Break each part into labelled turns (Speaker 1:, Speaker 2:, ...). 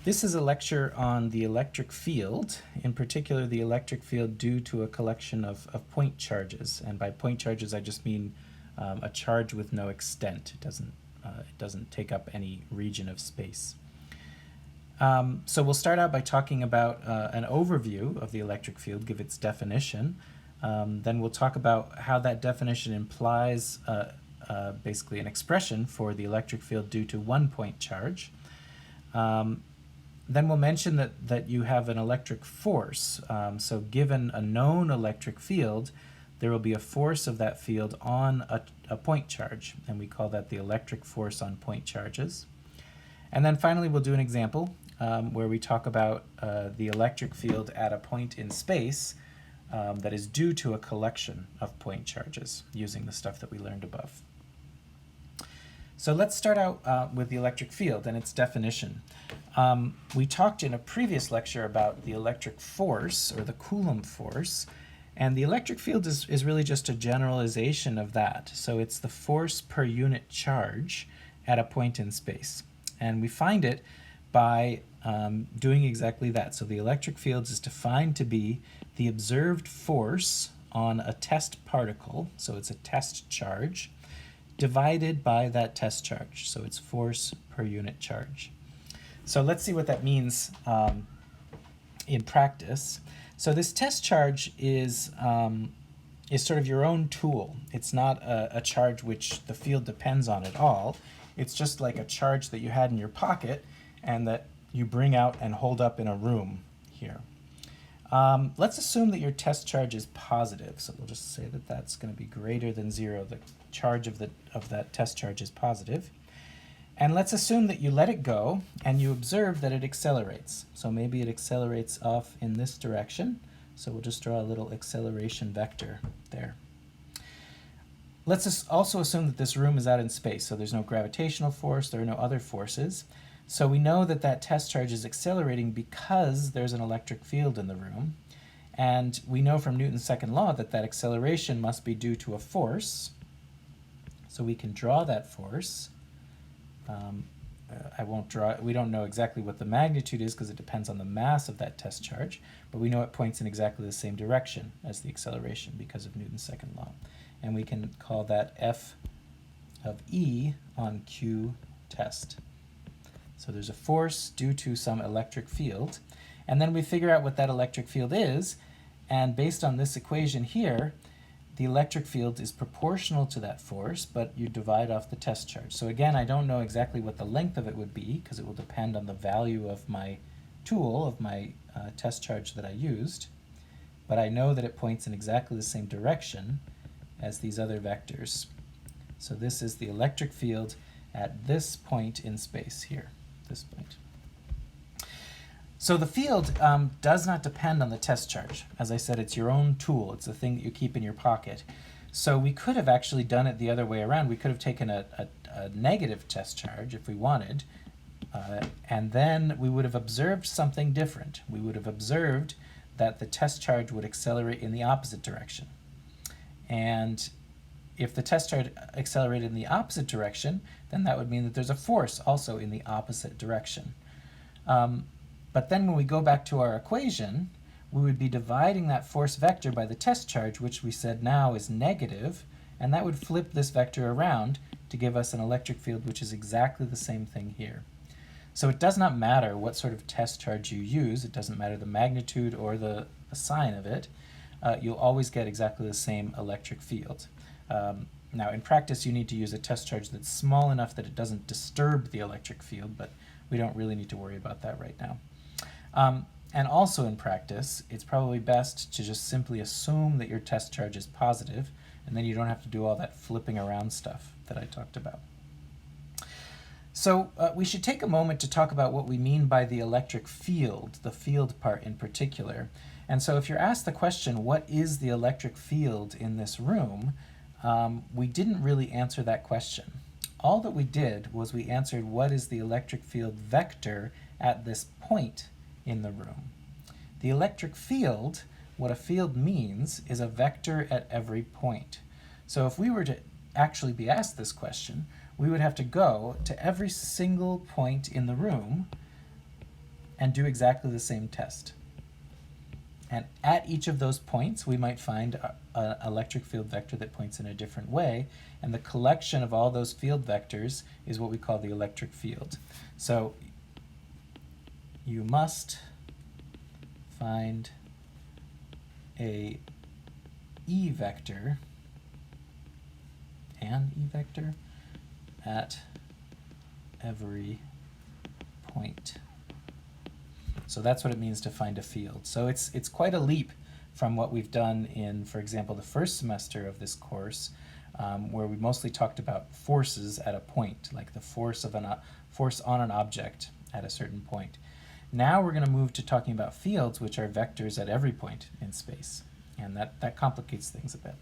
Speaker 1: This is a lecture on the electric field, in particular the electric field due to a collection of point charges. And by point charges I just mean a charge with no extent. It doesn't take up any region of space. So we'll start out by talking about an overview of the electric field, give its definition. Then we'll talk about how that definition implies basically an expression for the electric field due to one point charge. Then we'll mention that you have an electric force. So given a known electric field, there will be a force of that field on a point charge, and we call that the electric force on point charges. And then finally we'll do an example where we talk about the electric field at a point in space that is due to a collection of point charges using the stuff that we learned above. So let's start out with the electric field and its definition. We talked in a previous lecture about the electric force, or the Coulomb force, and the electric field is really just a generalization of that. So it's the force per unit charge at a point in space. And we find it by doing exactly that. So the electric field is defined to be the observed force on a test particle, so it's a test charge, divided by that test charge. So it's force per unit charge. So let's see what that means in practice. So this test charge is sort of your own tool. It's not a charge which the field depends on at all. It's just like a charge that you had in your pocket and that you bring out and hold up in a room here. Let's assume that your test charge is positive. So we'll just say that that's going to be greater than 0. The charge of that test charge is positive. And let's assume that you let it go and you observe that it accelerates. So maybe it accelerates off in this direction. So we'll just draw a little acceleration vector there. Let's also assume that this room is out in space. So there's no gravitational force, there are no other forces. So we know that that test charge is accelerating because there's an electric field in the room. And we know from Newton's second law that that acceleration must be due to a force. So we can draw that force. I won't draw it. We don't know exactly what the magnitude is because it depends on the mass of that test charge, but we know it points in exactly the same direction as the acceleration because of Newton's second law. And we can call that F of E on Q test. So there's a force due to some electric field, and then we figure out what that electric field is, and based on this equation here, the electric field is proportional to that force, but you divide off the test charge. So again, I don't know exactly what the length of it would be because it will depend on the value of my tool, of my test charge that I used, but I know that it points in exactly the same direction as these other vectors. So this is the electric field at this point in space here, this point. So the field does not depend on the test charge. As I said, it's your own tool. It's the thing that you keep in your pocket. So we could have actually done it the other way around. We could have taken a negative test charge if we wanted, and then we would have observed something different. We would have observed that the test charge would accelerate in the opposite direction. And if the test charge accelerated in the opposite direction, then that would mean that there's a force also in the opposite direction. But then when we go back to our equation, we would be dividing that force vector by the test charge, which we said now is negative, and that would flip this vector around to give us an electric field which is exactly the same thing here. So it does not matter what sort of test charge you use. It doesn't matter the magnitude or the sign of it. You'll always get exactly the same electric field. Now in practice you need to use a test charge that's small enough that it doesn't disturb the electric field, but we don't really need to worry about that right now. And also in practice, it's probably best to just simply assume that your test charge is positive, and then you don't have to do all that flipping around stuff that I talked about. So we should take a moment to talk about what we mean by the electric field, the field part in particular. And so if you're asked the question, what is the electric field in this room, we didn't really answer that question. All that we did was we answered what is the electric field vector at this point in the room. The electric field, what a field means, is a vector at every point. So if we were to actually be asked this question, we would have to go to every single point in the room and do exactly the same test. And at each of those points, we might find an electric field vector that points in a different way, and the collection of all those field vectors is what we call the electric field. So you must find an E vector at every point. So that's what it means to find a field. So it's quite a leap from what we've done in, for example, the first semester of this course, where we mostly talked about forces at a point, like the force on an object at a certain point. Now we're going to move to talking about fields, which are vectors at every point in space, and that complicates things a bit.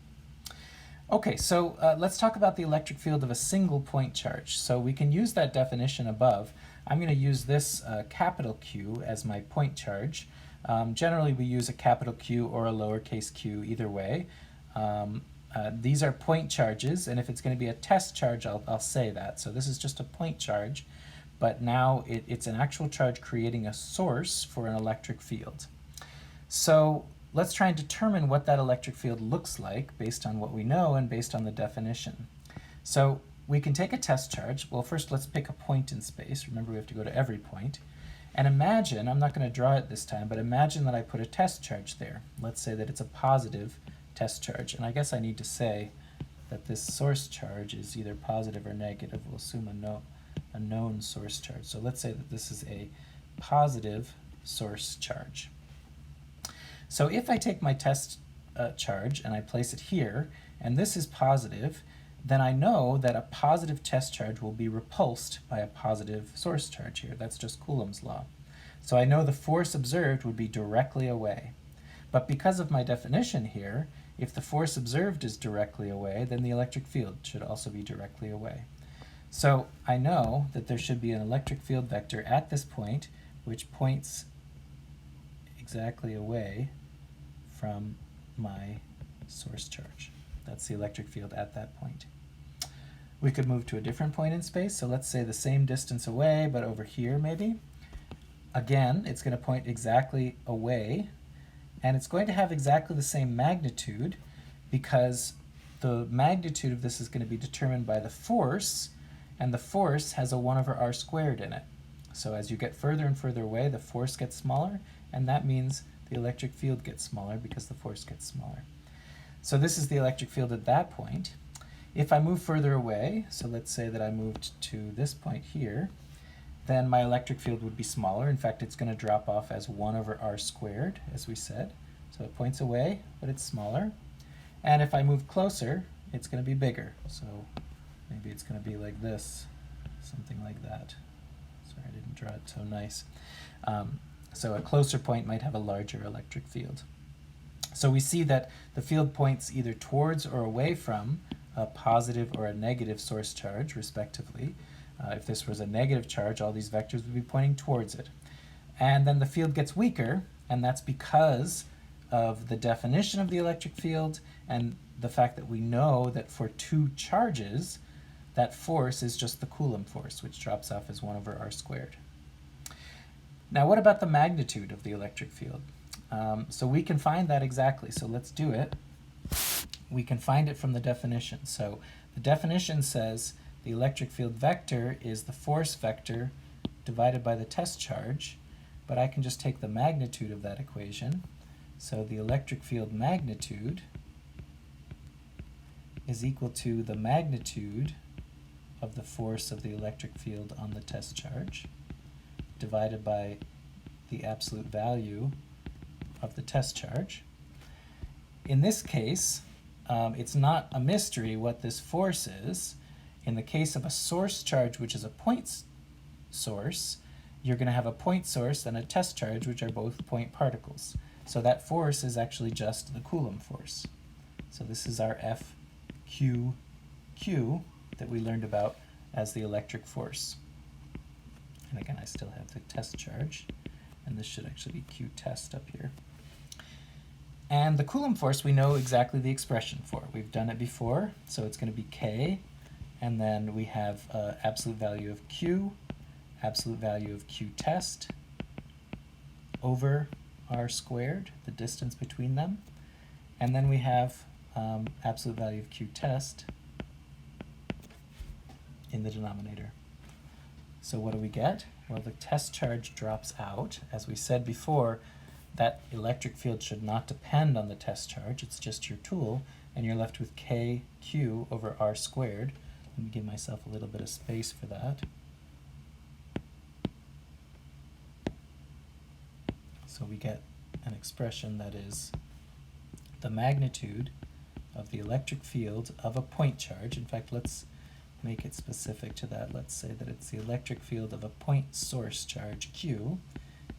Speaker 1: Okay, so let's talk about the electric field of a single point charge. So we can use that definition above. I'm going to use this capital Q as my point charge. Generally, we use a capital Q or a lowercase q, either way. These are point charges, and if it's going to be a test charge, I'll say that. So this is just a point charge, but now it's an actual charge creating a source for an electric field. So let's try and determine what that electric field looks like based on what we know and based on the definition. So we can take a test charge. Well, first let's pick a point in space. Remember, we have to go to every point. And imagine, I'm not going to draw it this time, but imagine that I put a test charge there. Let's say that it's a positive test charge. And I guess I need to say that this source charge is either positive or negative. We'll assume a known source charge. So let's say that this is a positive source charge. So if I take my test charge and I place it here, and this is positive, then I know that a positive test charge will be repulsed by a positive source charge here. That's just Coulomb's law. So I know the force observed would be directly away. But because of my definition here, if the force observed is directly away, then the electric field should also be directly away. So I know that there should be an electric field vector at this point which points exactly away from my source charge. That's the electric field at that point. We could move to a different point in space, so let's say the same distance away, but over here maybe. Again, it's going to point exactly away, and it's going to have exactly the same magnitude because the magnitude of this is going to be determined by the force, and the force has a 1 over r squared in it. So as you get further and further away, the force gets smaller, and that means the electric field gets smaller because the force gets smaller. So this is the electric field at that point. If I move further away, so let's say that I moved to this point here, then my electric field would be smaller. In fact, it's going to drop off as 1 over r squared, as we said. So it points away, but it's smaller. And if I move closer, it's going to be bigger. So maybe it's going to be like this, something like that. Sorry, I didn't draw it so nice. So a closer point might have a larger electric field. So we see that the field points either towards or away from a positive or a negative source charge, respectively. If this was a negative charge, all these vectors would be pointing towards it. And then the field gets weaker, and that's because of the definition of the electric field and the fact that we know that for two charges, that force is just the Coulomb force, which drops off as 1 over r squared. Now, what about the magnitude of the electric field? So we can find that exactly. So let's do it. We can find it from the definition. So the definition says the electric field vector is the force vector divided by the test charge, but I can just take the magnitude of that equation. So the electric field magnitude is equal to the magnitude of the force of the electric field on the test charge divided by the absolute value of the test charge. In this case, it's not a mystery what this force is. In the case of a source charge, which is a point source, you're going to have a point source and a test charge, which are both point particles. So that force is actually just the Coulomb force. So this is our FQQ that we learned about as the electric force. And again, I still have the test charge, and this should actually be Q test up here. And the Coulomb force, we know exactly the expression for. We've done it before, so it's going to be K, and then we have absolute value of Q, absolute value of Q test, over r squared, the distance between them. And then we have absolute value of q test in the denominator. So what do we get? Well, the test charge drops out. As we said before, that electric field should not depend on the test charge. It's just your tool, and you're left with kq over r squared. Let me give myself a little bit of space for that. So we get an expression that is the magnitude of the electric field of a point charge. In fact, let's make it specific to that. Let's say that it's the electric field of a point source charge q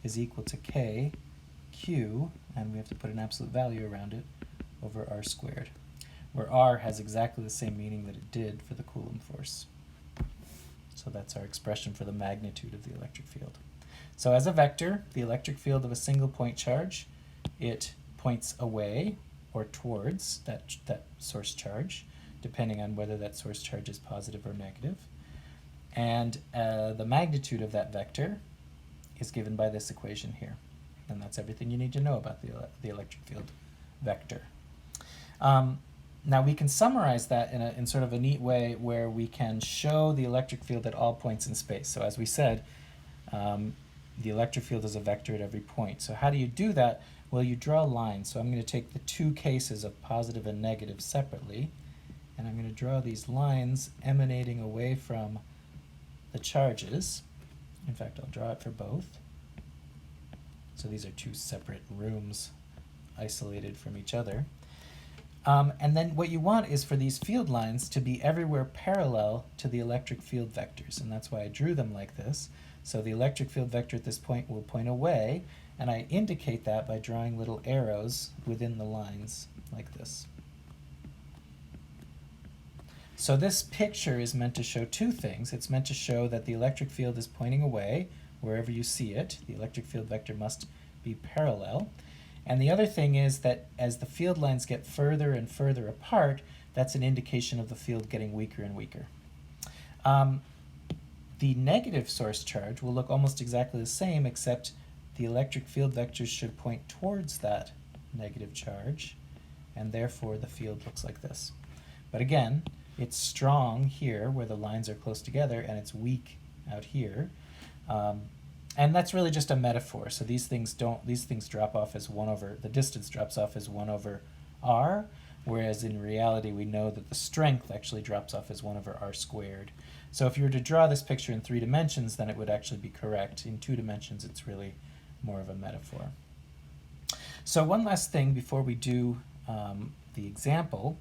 Speaker 1: is equal to kq, and we have to put an absolute value around it, over r squared, where r has exactly the same meaning that it did for the Coulomb force. So that's our expression for the magnitude of the electric field. So as a vector, the electric field of a single point charge, it points away or towards that source charge, depending on whether that source charge is positive or negative. And the magnitude of that vector is given by this equation here. And that's everything you need to know about the electric field vector. Now we can summarize that in sort of a neat way where we can show the electric field at all points in space. So as we said, the electric field is a vector at every point. So how do you do that? Well, you draw lines. So I'm going to take the two cases of positive and negative separately, and I'm going to draw these lines emanating away from the charges. In fact, I'll draw it for both. So these are two separate rooms isolated from each other. And then what you want is for these field lines to be everywhere parallel to the electric field vectors, and that's why I drew them like this. So the electric field vector at this point will point away, and I indicate that by drawing little arrows within the lines like this. So this picture is meant to show two things. It's meant to show that the electric field is pointing away wherever you see it. The electric field vector must be parallel. And the other thing is that as the field lines get further and further apart, that's an indication of the field getting weaker and weaker. The negative source charge will look almost exactly the same, except the electric field vectors should point towards that negative charge, and therefore the field looks like this. But again, it's strong here where the lines are close together, and it's weak out here. And that's really just a metaphor. So these things drop off as 1 over, the distance drops off as 1 over r, whereas in reality we know that the strength actually drops off as 1 over r squared. So if you were to draw this picture in 3 dimensions, then it would actually be correct. In 2 dimensions, it's really more of a metaphor. So one last thing before we do the example,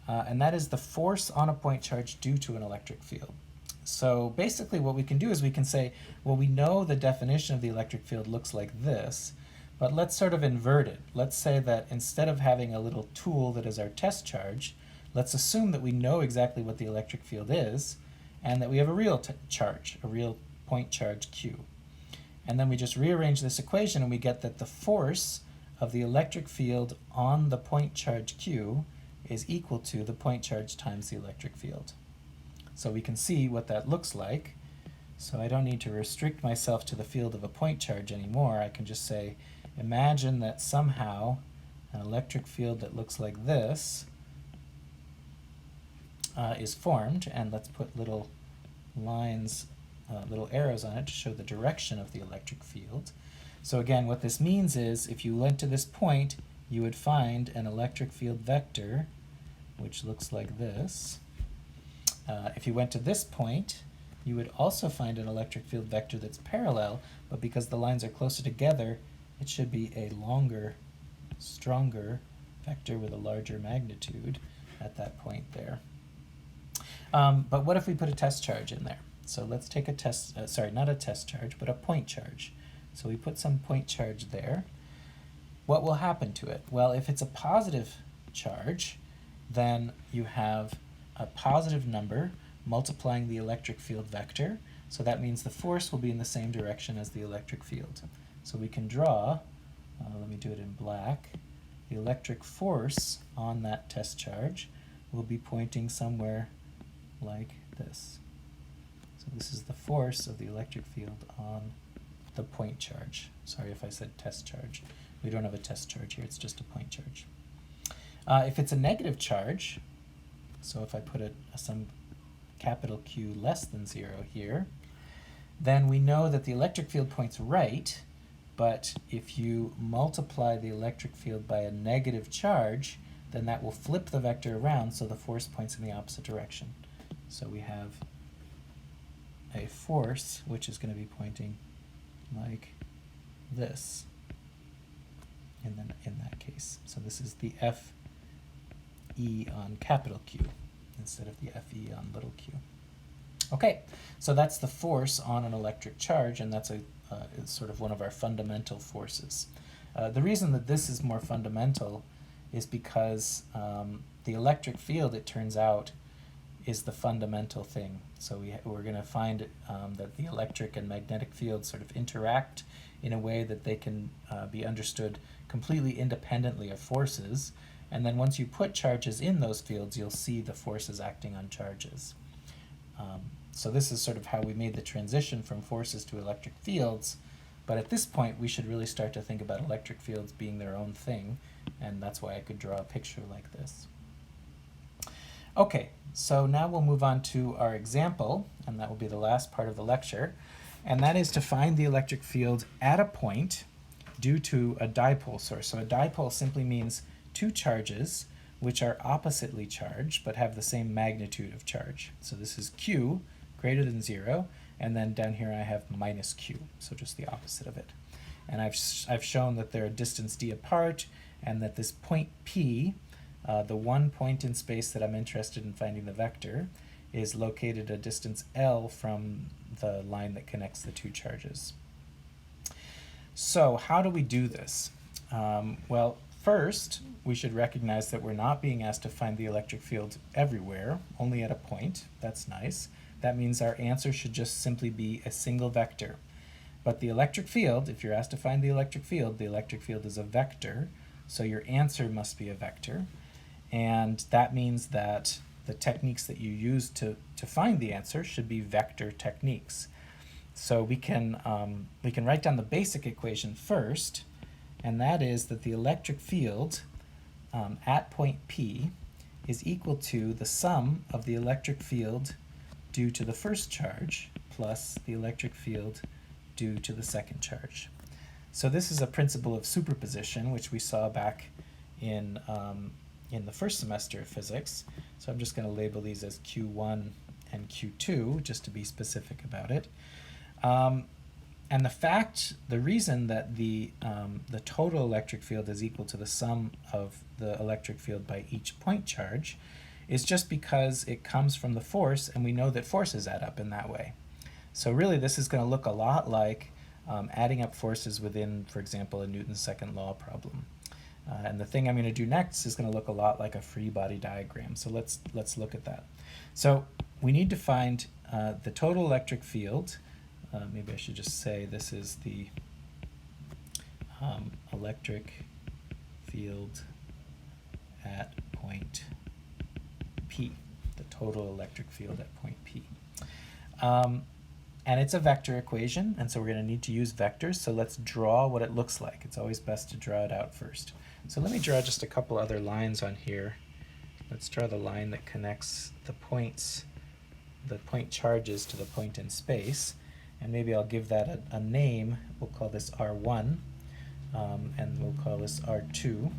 Speaker 1: and that is the force on a point charge due to an electric field. So basically what we can do is we can say, well, we know the definition of the electric field looks like this, but let's sort of invert it. Let's say that instead of having a little tool that is our test charge, let's assume that we know exactly what the electric field is, and that we have a real charge, a real point charge Q. And then we just rearrange this equation, and we get that the force of the electric field on the point charge Q is equal to the point charge times the electric field. So we can see what that looks like. So I don't need to restrict myself to the field of a point charge anymore. I can just say, imagine that somehow an electric field that looks like this is formed, and let's put little lines, little arrows on it to show the direction of the electric field. So again, what this means is if you went to this point, you would find an electric field vector which looks like this. If you went to this point, you would also find an electric field vector that's parallel, but because the lines are closer together, it should be a longer, stronger vector with a larger magnitude at that point there. But what if we put a test charge in there? So let's take a test, not a test charge, but a point charge. So we put some point charge there. What will happen to it? Well, if it's a positive charge, then you have a positive number multiplying the electric field vector. So that means the force will be in the same direction as the electric field. So we can draw, let me do it in black, the electric force on that test charge will be pointing somewhere like this. So this is the force of the electric field on the point charge. Sorry if I said test charge. We don't have a test charge here, it's just a point charge. If it's a negative charge, so if I put some capital Q less than 0 here, then we know that the electric field points right, but if you multiply the electric field by a negative charge, then that will flip the vector around so the force points in the opposite direction. So we have a force which is going to be pointing like this in that case. So this is the Fe on capital Q instead of the Fe on little q. Okay, so that's the force on an electric charge, and that's it's sort of one of our fundamental forces. The reason that this is more fundamental is because the electric field, it turns out, is the fundamental thing. So we're going to find that the electric and magnetic fields sort of interact in a way that they can be understood completely independently of forces. And then once you put charges in those fields, you'll see the forces acting on charges. So this is sort of how we made the transition from forces to electric fields. But at this point, we should really start to think about electric fields being their own thing. And that's why I could draw a picture like this. Okay, so now we'll move on to our example, and that will be the last part of the lecture. And that is to find the electric field at a point due to a dipole source. So a dipole simply means two charges which are oppositely charged but have the same magnitude of charge. So this is Q greater than 0, and then down here I have minus Q, so just the opposite of it. And I've shown that they're a distance d apart, and that this point P, the one point in space that I'm interested in finding the vector, is located a distance L from the line that connects the two charges. So how do we do this? Well, first, we should recognize that we're not being asked to find the electric field everywhere, only at a point. That's nice. That means our answer should just simply be a single vector. But the electric field, if you're asked to find the electric field is a vector, so your answer must be a vector. And that means that the techniques that you use to find the answer should be vector techniques. So we can write down the basic equation first, and that is that the electric field at point P is equal to the sum of the electric field due to the first charge plus the electric field due to the second charge. So this is a principle of superposition, which we saw back in the first semester of physics. So I'm just going to label these as Q1 and Q2 just to be specific about it. And the reason that the total electric field is equal to the sum of the electric field by each point charge is just because it comes from the force, and we know that forces add up in that way. So really this is going to look a lot like adding up forces within, for example, a Newton's second law problem. And the thing I'm going to do next is going to look a lot like a free body diagram. So let's look at that. So we need to find the total electric field. Maybe I should just say this is the electric field at point P, the total electric field at point P. And it's a vector equation, and so we're going to need to use vectors. So let's draw what it looks like. It's always best to draw it out first. So let me draw just a couple other lines on here. Let's draw the line that connects the point charges to the point in space. And maybe I'll give that a name. We'll call this R1, and we'll call this R2.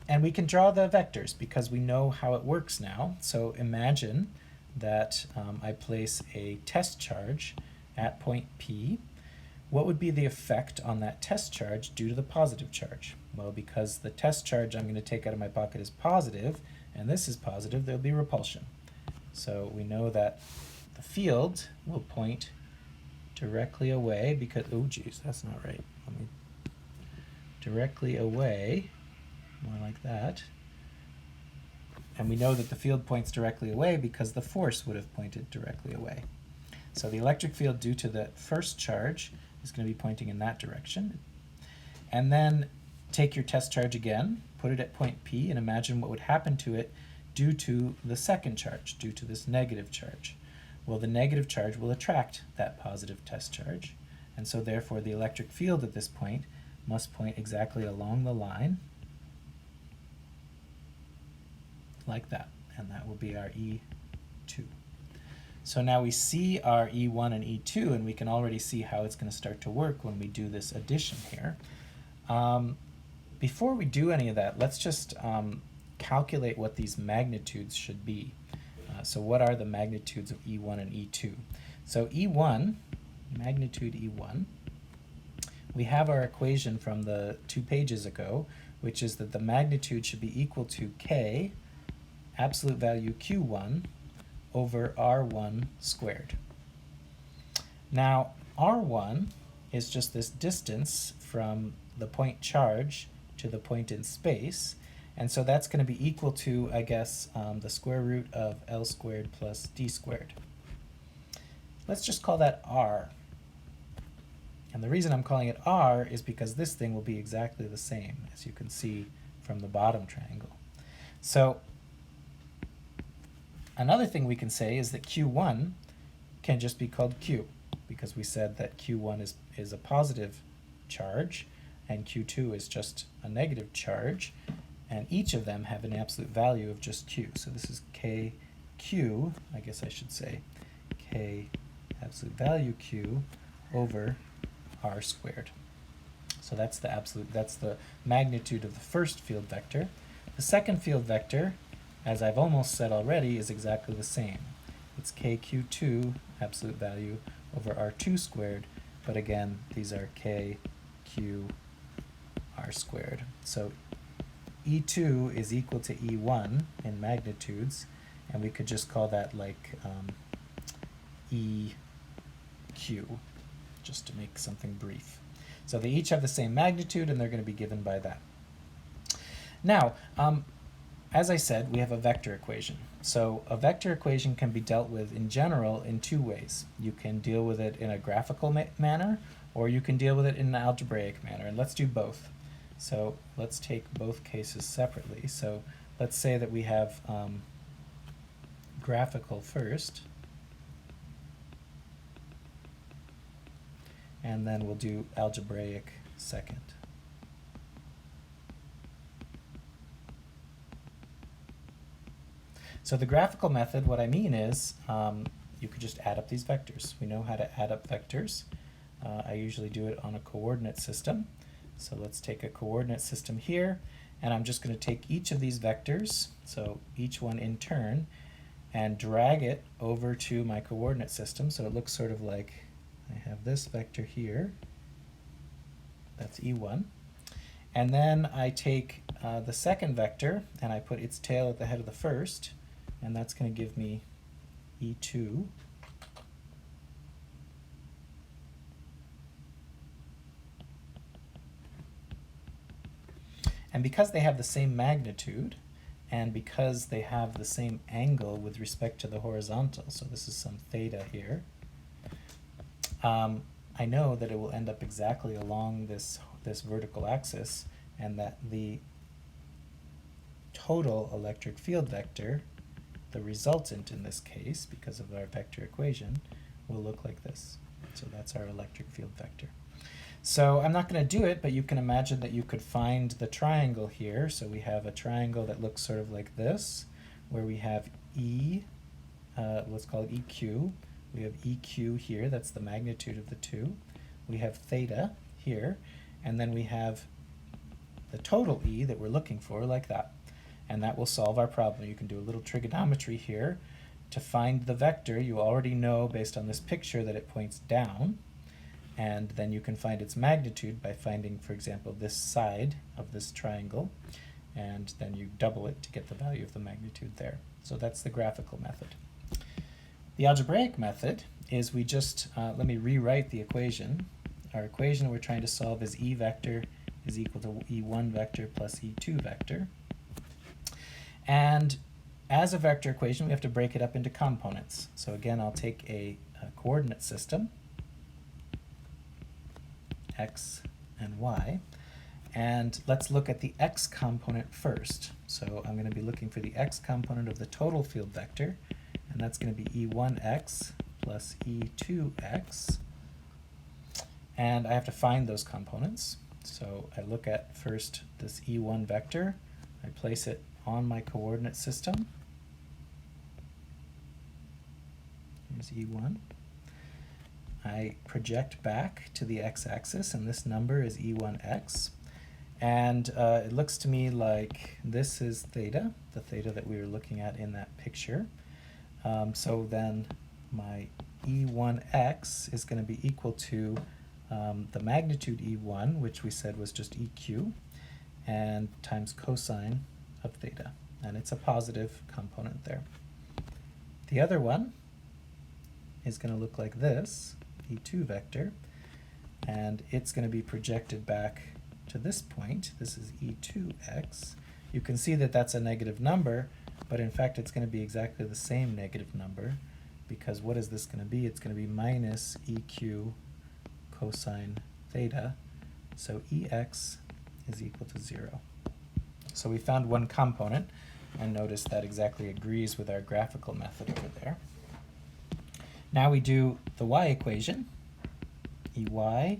Speaker 1: And we can draw the vectors because we know how it works now. So imagine that I place a test charge at point P. What would be the effect on that test charge due to the positive charge? Well, because the test charge I'm going to take out of my pocket is positive, and this is positive, there'll be repulsion. So we know that the field will point directly away because, oh geez, that's not right. Directly away, more like that. And we know that the field points directly away because the force would have pointed directly away. So the electric field due to the first charge is going to be pointing in that direction. And then take your test charge again, put it at point P, and imagine what would happen to it due to the second charge, due to this negative charge. Well, the negative charge will attract that positive test charge, and so therefore the electric field at this point must point exactly along the line like that, and that will be our E2. So now we see our E1 and E2, and we can already see how it's going to start to work when we do this addition here. Before we do any of that, let's just calculate what these magnitudes should be. So what are the magnitudes of E1 and E2? So E1, magnitude E1, we have our equation from the 2 pages ago, which is that the magnitude should be equal to K, absolute value Q1, over R1 squared. Now, R1 is just this distance from the point charge to the point in space, and so that's going to be equal to, I guess, the square root of L squared plus D squared. Let's just call that R. And the reason I'm calling it R is because this thing will be exactly the same, as you can see from the bottom triangle. So another thing we can say is that Q1 can just be called Q, because we said that Q1 is a positive charge, and Q2 is just a negative charge, and each of them have an absolute value of just Q. So this is KQ, I guess I should say, K absolute value Q over R squared. So that's the magnitude of the first field vector. The second field vector, as I've almost said already, is exactly the same. It's KQ2 absolute value over R2 squared, but again, these are KQ R squared. So E2 is equal to E1 in magnitudes, and we could just call that like EQ, just to make something brief. So they each have the same magnitude, and they're going to be given by that. Now, as I said, we have a vector equation. So a vector equation can be dealt with in general in 2 ways. You can deal with it in a graphical manner, or you can deal with it in an algebraic manner, and let's do both. So let's take both cases separately. So let's say that we have graphical first, and then we'll do algebraic second. So the graphical method, what I mean is, you could just add up these vectors. We know how to add up vectors. I usually do it on a coordinate system. So let's take a coordinate system here, and I'm just going to take each of these vectors, so each one in turn, and drag it over to my coordinate system. So it looks sort of like I have this vector here, that's E1, and then I take the second vector and I put its tail at the head of the first, and that's going to give me E2. And because they have the same magnitude, and because they have the same angle with respect to the horizontal, so this is some theta here, I know that it will end up exactly along this vertical axis, and that the total electric field vector, the resultant in this case, because of our vector equation, will look like this. So that's our electric field vector. So I'm not going to do it, but you can imagine that you could find the triangle here. So we have a triangle that looks sort of like this, where we have let's call it EQ. We have EQ here, that's the magnitude of the two. We have theta here, and then we have the total E that we're looking for, like that. And that will solve our problem. You can do a little trigonometry here. To find the vector, you already know based on this picture that it points down. And then you can find its magnitude by finding, for example, this side of this triangle, and then you double it to get the value of the magnitude there. So that's the graphical method. The algebraic method is we just, let me rewrite the equation. Our equation we're trying to solve is E vector is equal to E1 vector plus E2 vector. And as a vector equation, we have to break it up into components. So again, I'll take a coordinate system, x and y, and let's look at the x component first. So I'm going to be looking for the x component of the total field vector, and that's going to be e1x plus e2x. And I have to find those components. So I look at first this e1 vector. I place it on my coordinate system. Here's e1. I project back to the x-axis, and this number is e1x. And it looks to me like this is theta, the theta that we were looking at in that picture. So then my e1x is going to be equal to the magnitude e1, which we said was just eq, and times cosine of theta. And it's a positive component there. The other one is going to look like this, e2 vector, and it's going to be projected back to this point. This is e2x. You can see that that's a negative number, but in fact it's going to be exactly the same negative number, because what is this going to be? It's going to be minus eq cosine theta, so ex is equal to 0. So we found one component, and notice that exactly agrees with our graphical method over there. Now we do the y equation, ey.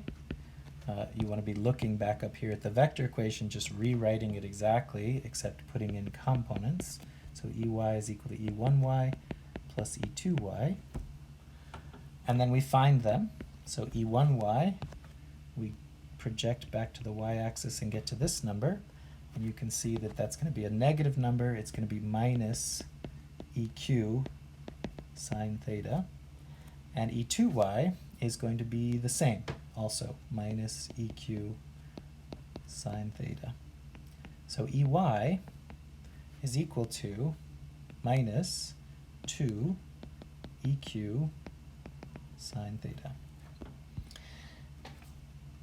Speaker 1: You want to be looking back up here at the vector equation, just rewriting it exactly, except putting in components. So ey is equal to e1y plus e2y. And then we find them. So e1y, we project back to the y-axis and get to this number. And you can see that that's going to be a negative number. It's going to be minus eq sine theta. And e2y is going to be the same, also minus eq sine theta. So ey is equal to minus 2 eq sine theta.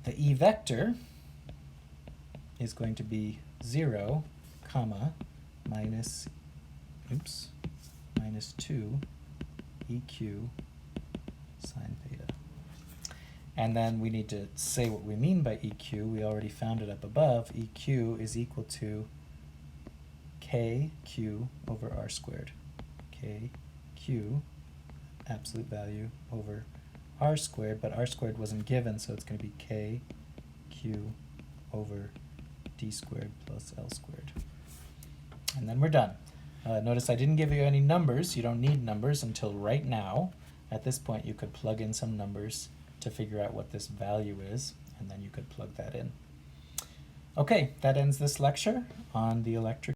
Speaker 1: The e vector is going to be 0, comma, minus 2 eq sine theta. And then we need to say what we mean by eq. We already found it up above. eq is equal to kq over r squared. kq, absolute value, over r squared, but r squared wasn't given, so it's going to be kq over d squared plus l squared. And then we're done. Notice I didn't give you any numbers. You don't need numbers until right now. At this point, you could plug in some numbers to figure out what this value is, and then you could plug that in. Okay, that ends this lecture on the electric